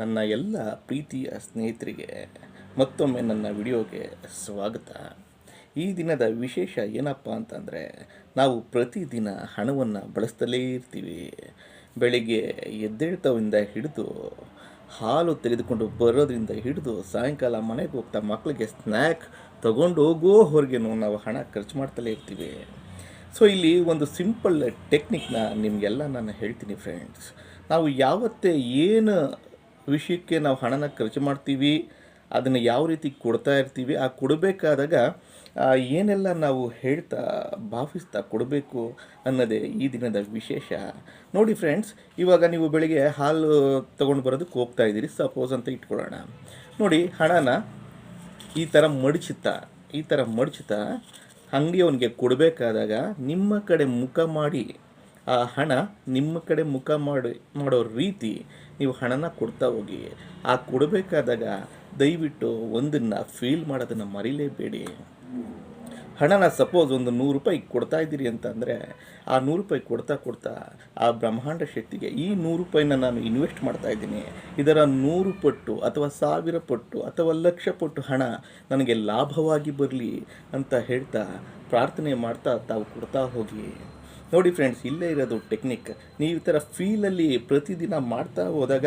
ನನ್ನ ಎಲ್ಲ ಪ್ರೀತಿಯ ಸ್ನೇಹಿತರಿಗೆ ಮತ್ತೊಮ್ಮೆ ನನ್ನ ವಿಡಿಯೋಗೆ ಸ್ವಾಗತ. ಈ ದಿನದ ವಿಶೇಷ ಏನಪ್ಪ ಅಂತಂದರೆ, ನಾವು ಪ್ರತಿದಿನ ಹಣವನ್ನು ಬಳಸ್ತಲೇ ಇರ್ತೀವಿ. ಬೆಳಿಗ್ಗೆ ಎದ್ದೇಳ್ತವಿಂದ ಹಿಡಿದು ಹಾಲು ತೆಗೆದುಕೊಂಡು ಬರೋದ್ರಿಂದ ಹಿಡಿದು ಸಾಯಂಕಾಲ ಮನೆಗೆ ಹೋಗ್ತಾ ಮಕ್ಕಳಿಗೆ ಸ್ನ್ಯಾಕ್ ತಗೊಂಡು ಹೋಗೋವರೆಗೂ ನಾವು ಹಣ ಖರ್ಚು ಮಾಡ್ತಲೇ ಇರ್ತೀವಿ. ಸೊ ಇಲ್ಲಿ ಒಂದು ಸಿಂಪಲ್ ಟೆಕ್ನಿಕ್ನ ನಿಮಗೆಲ್ಲ ನಾನು ಹೇಳ್ತೀನಿ ಫ್ರೆಂಡ್ಸ್. ನಾವು ಯಾವತ್ತೇ ಏನು ವಿಷಯಕ್ಕೆ ನಾವು ಹಣನ ಖರ್ಚು ಮಾಡ್ತೀವಿ, ಅದನ್ನು ಯಾವ ರೀತಿ ಕೊಡ್ತಾ ಇರ್ತೀವಿ, ಆ ಕೊಡಬೇಕಾದಾಗ ಏನೆಲ್ಲ ನಾವು ಹೇಳ್ತಾ ಭಾವಿಸ್ತಾ ಕೊಡಬೇಕು ಅನ್ನೋದೇ ಈ ದಿನದ ವಿಶೇಷ. ನೋಡಿ ಫ್ರೆಂಡ್ಸ್, ಇವಾಗ ನೀವು ಬೆಳಿಗ್ಗೆ ಹಾಲು ತೊಗೊಂಡು ಬರೋದಕ್ಕೆ ಹೋಗ್ತಾ ಇದ್ದೀರಿ ಸಪೋಸ್ ಅಂತ ಇಟ್ಕೊಳ್ಳೋಣ. ನೋಡಿ, ಹಣನ ಈ ಥರ ಮಡಚುತ್ತಾ ಅಂಗಡಿಯವನಿಗೆ ಕೊಡಬೇಕಾದಾಗ ನಿಮ್ಮ ಕಡೆ ಮುಖ ಮಾಡಿ, ಆ ಹಣ ನಿಮ್ಮ ಕಡೆ ಮುಖ ಮಾಡೋ ರೀತಿ ನೀವು ಹಣನ ಕೊಡ್ತಾ ಹೋಗಿ. ಆ ಕೊಡಬೇಕಾದಾಗ ದಯವಿಟ್ಟು ಒಂದನ್ನು ಫೀಲ್ ಮಾಡೋದನ್ನು ಮರಿಲೇಬೇಡಿ. ಹಣನ ಸಪೋಸ್ ಒಂದು 100 ರೂಪಾಯಿ ಕೊಡ್ತಾ ಇದ್ದೀರಿ ಅಂತಂದರೆ, ಆ 100 ರೂಪಾಯಿ ಕೊಡ್ತಾ ಆ ಬ್ರಹ್ಮಾಂಡ ಶಕ್ತಿಗೆ ಈ 100 ರೂಪಾಯಿನ ನಾನು ಇನ್ವೆಸ್ಟ್ ಮಾಡ್ತಾ ಇದ್ದೀನಿ, ಇದರ 100 ಪಟ್ಟು ಅಥವಾ 1000 ಪಟ್ಟು ಅಥವಾ 1,00,000 ಪಟ್ಟು ಹಣ ನನಗೆ ಲಾಭವಾಗಿ ಬರಲಿ ಅಂತ ಹೇಳ್ತಾ ಪ್ರಾರ್ಥನೆ ಮಾಡ್ತಾ ತಾವು ಕೊಡ್ತಾ ಹೋಗಿ. ನೋಡಿ ಫ್ರೆಂಡ್ಸ್, ಇಲ್ಲೇ ಇರೋದು ಟೆಕ್ನಿಕ್. ನೀವು ಈ ಥರ ಫೀಲಲ್ಲಿ ಪ್ರತಿದಿನ ಮಾಡ್ತಾ ಹೋದಾಗ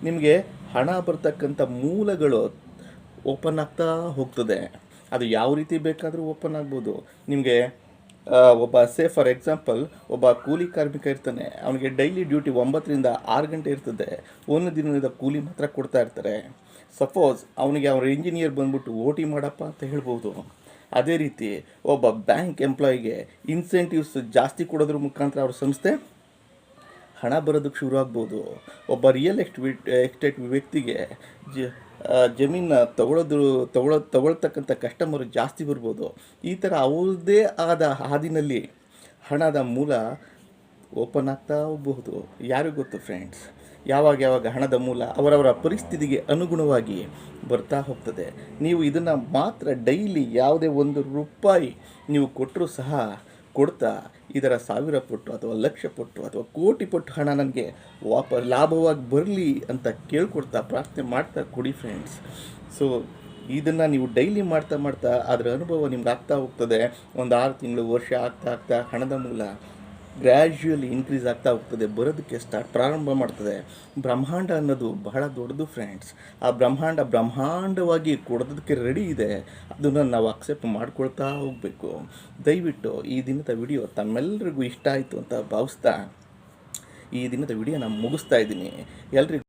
ನಿಮಗೆ ಹಣ ಬರ್ತಕ್ಕಂಥ ಮೂಲಗಳು ಓಪನ್ ಆಗ್ತಾ ಹೋಗ್ತದೆ. ಅದು ಯಾವ ರೀತಿ ಬೇಕಾದರೂ ಓಪನ್ ಆಗ್ಬೋದು. ನಿಮಗೆ ಫಾರ್ ಎಕ್ಸಾಂಪಲ್ ಒಬ್ಬ ಕೂಲಿ ಕಾರ್ಮಿಕ ಇರ್ತಾನೆ, ಅವನಿಗೆ ಡೈಲಿ ಡ್ಯೂಟಿ 9 ರಿಂದ 6 ಗಂಟೆ ಇರ್ತದೆ. ಒಂದು ದಿನದ ಕೂಲಿ ಮಾತ್ರ ಕೊಡ್ತಾ ಇರ್ತಾರೆ. ಸಪೋಸ್ ಅವನಿಗೆ ಅವ್ರ ಇಂಜಿನಿಯರ್ ಬಂದ್ಬಿಟ್ಟು OT ಮಾಡಪ್ಪ ಅಂತ ಹೇಳ್ಬೋದು. ಅದೇ ರೀತಿ ಒಬ್ಬ ಬ್ಯಾಂಕ್ ಎಂಪ್ಲಾಯಿಗೆ ಇನ್ಸೆಂಟಿವ್ಸ್ ಜಾಸ್ತಿ ಕೊಡೋದ್ರ ಮುಖಾಂತರ ಅವ್ರ ಸಂಸ್ಥೆ ಹಣ ಬರೋದಕ್ಕೆ ಶುರು ಆಗ್ಬೋದು. ಒಬ್ಬ ರಿಯಲ್ ಎಸ್ಟೇಟ್ ವ್ಯಕ್ತಿಗೆ ಜಮೀನ ತಗೊಳ್ತಕ್ಕಂಥ ಕಸ್ಟಮರ್ ಜಾಸ್ತಿ ಬರ್ಬೋದು. ಈ ಥರ ಅವ್ರದ್ದೇ ಆದ ಹಾದಿನಲ್ಲಿ ಹಣದ ಮೂಲ ಓಪನ್ ಆಗ್ತಾ ಹೋಗಬಹುದು. ಯಾರಿಗೂ ಗೊತ್ತು ಫ್ರೆಂಡ್ಸ್, ಯಾವಾಗ ಹಣದ ಮೂಲ ಅವರವರ ಪರಿಸ್ಥಿತಿಗೆ ಅನುಗುಣವಾಗಿ ಬರ್ತಾ ಹೋಗ್ತದೆ. ನೀವು ಇದನ್ನು ಮಾತ್ರ ಡೈಲಿ ಯಾವುದೇ 1 ರೂಪಾಯಿ ನೀವು ಕೊಟ್ಟರೂ ಸಹ ಕೊಡ್ತಾ ಇದರ 1000 ಪಟ್ಟು ಅಥವಾ 1,00,000 ಪಟ್ಟು ಅಥವಾ ಕೋಟಿ ಪಟ್ಟು ಹಣ ನನಗೆ ಲಾಭವಾಗಿ ಬರಲಿ ಅಂತ ಕೇಳ್ಕೊಡ್ತಾ ಪ್ರಾರ್ಥನೆ ಮಾಡ್ತಾ ಕೊಡಿ ಫ್ರೆಂಡ್ಸ್. ಸೊ ಇದನ್ನು ನೀವು ಡೈಲಿ ಮಾಡ್ತಾ ಅದರ ಅನುಭವ ನಿಮ್ಗೆ ಆಗ್ತಾ ಹೋಗ್ತದೆ. ಒಂದು 6 ತಿಂಗಳು, ವರ್ಷ ಆಗ್ತಾ ಹಣದ ಮೂಲ ಗ್ರ್ಯಾಜುಯಲಿ ಇನ್ಕ್ರೀಸ್ ಆಗ್ತಾ ಹೋಗ್ತದೆ, ಬರೋದಕ್ಕೆ ಪ್ರಾರಂಭ ಮಾಡ್ತದೆ. ಬ್ರಹ್ಮಾಂಡ ಅನ್ನೋದು ಬಹಳ ದೊಡ್ಡದು ಫ್ರೆಂಡ್ಸ್. ಆ ಬ್ರಹ್ಮಾಂಡವಾಗಿ ಕೊಡೋದಕ್ಕೆ ರೆಡಿ ಇದೆ. ಅದನ್ನು ನಾವು ಅಕ್ಸೆಪ್ಟ್ ಮಾಡ್ಕೊಳ್ತಾ ಹೋಗಬೇಕು. ದಯವಿಟ್ಟು ಈ ದಿನದ ವಿಡಿಯೋ ತಮ್ಮೆಲ್ಲರಿಗೂ ಇಷ್ಟ ಆಯಿತು ಅಂತ ಭಾವಿಸ್ತಾ ಈ ದಿನದ ವಿಡಿಯೋನ ಮುಗಿಸ್ತಾ ಇದ್ದೀನಿ. ಎಲ್ರಿಗೂ